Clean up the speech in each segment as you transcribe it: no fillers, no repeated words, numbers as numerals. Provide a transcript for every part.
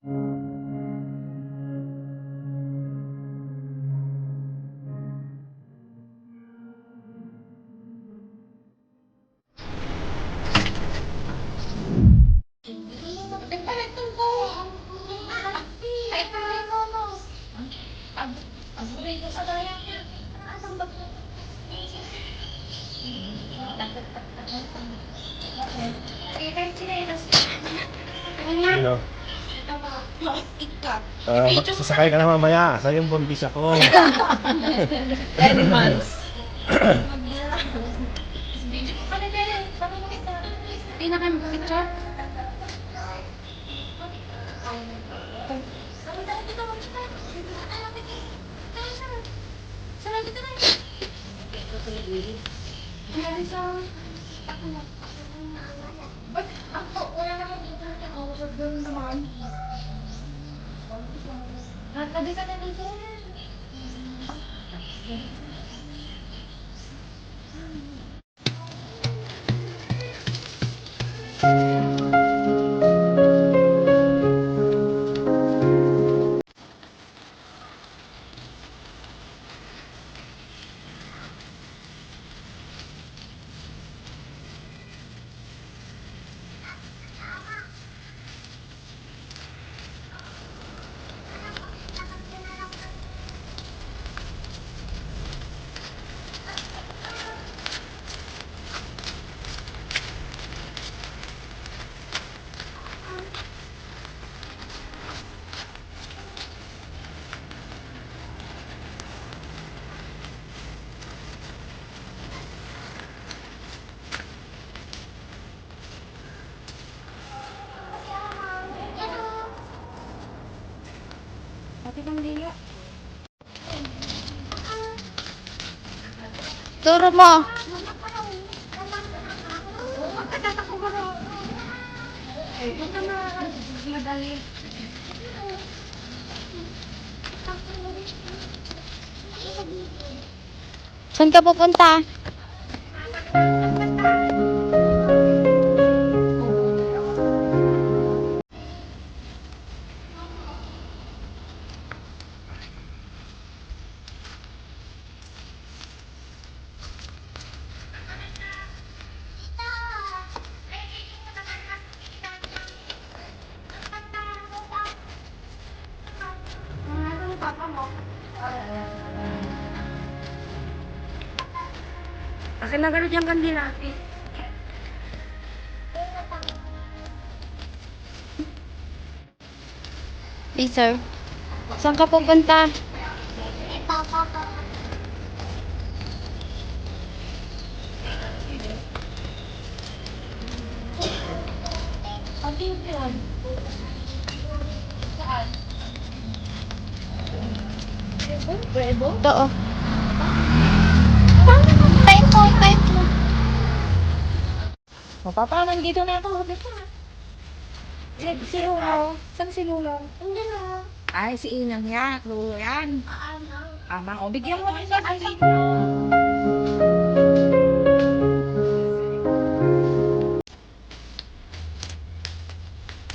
Sino? Sasakay ka na mamaya. Sa'yo yung bumbis ako. 10 months. Hindi na kayo mag-picture? Turo mo. Saan ka pupunta? Akin na ganun yung kandila. Hey, sir. Saan ka pupunta? Oo. Time mo. Mapapaman dito na ako. Si Lolo. Saan si Lolo? Hindi na. Ay, si Inang yan. Lolo yan. Amang, o bigyan mo rin yan. Ay,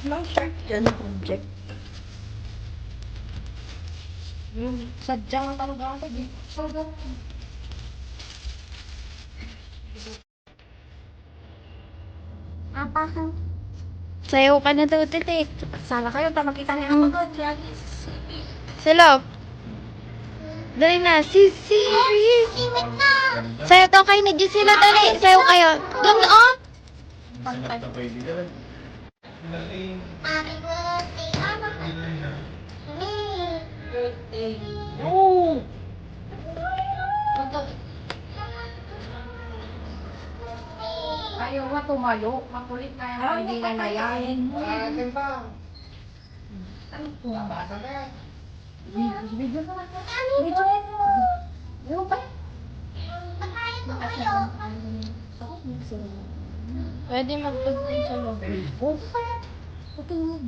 long shirt yan, project. Sadyang talaga ako. Sayaw ka na daw, titik. Sana kayo, makita niya ako doon. Silo. Dali na. Serious. Sayaw daw kayo ni Gisela. Dali. Sayaw kayo. Doon, oh. Oh! Ayaw nga tumayo. Makulit na yung kaibigan na yan. Ano po? Video ka lang. Video mo. Ano ba? Pwede mag-pagpun sa loob. Patulog.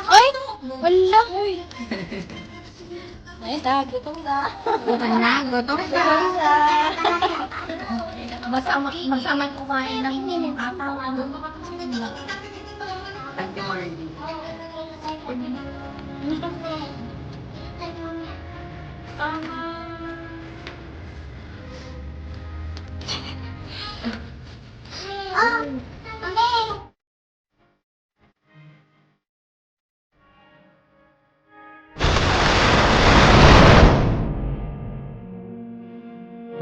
Ay! Wala. Ay, gutom na. Gutom na. Masama kumain ng apaw. Ate Marley. Tama.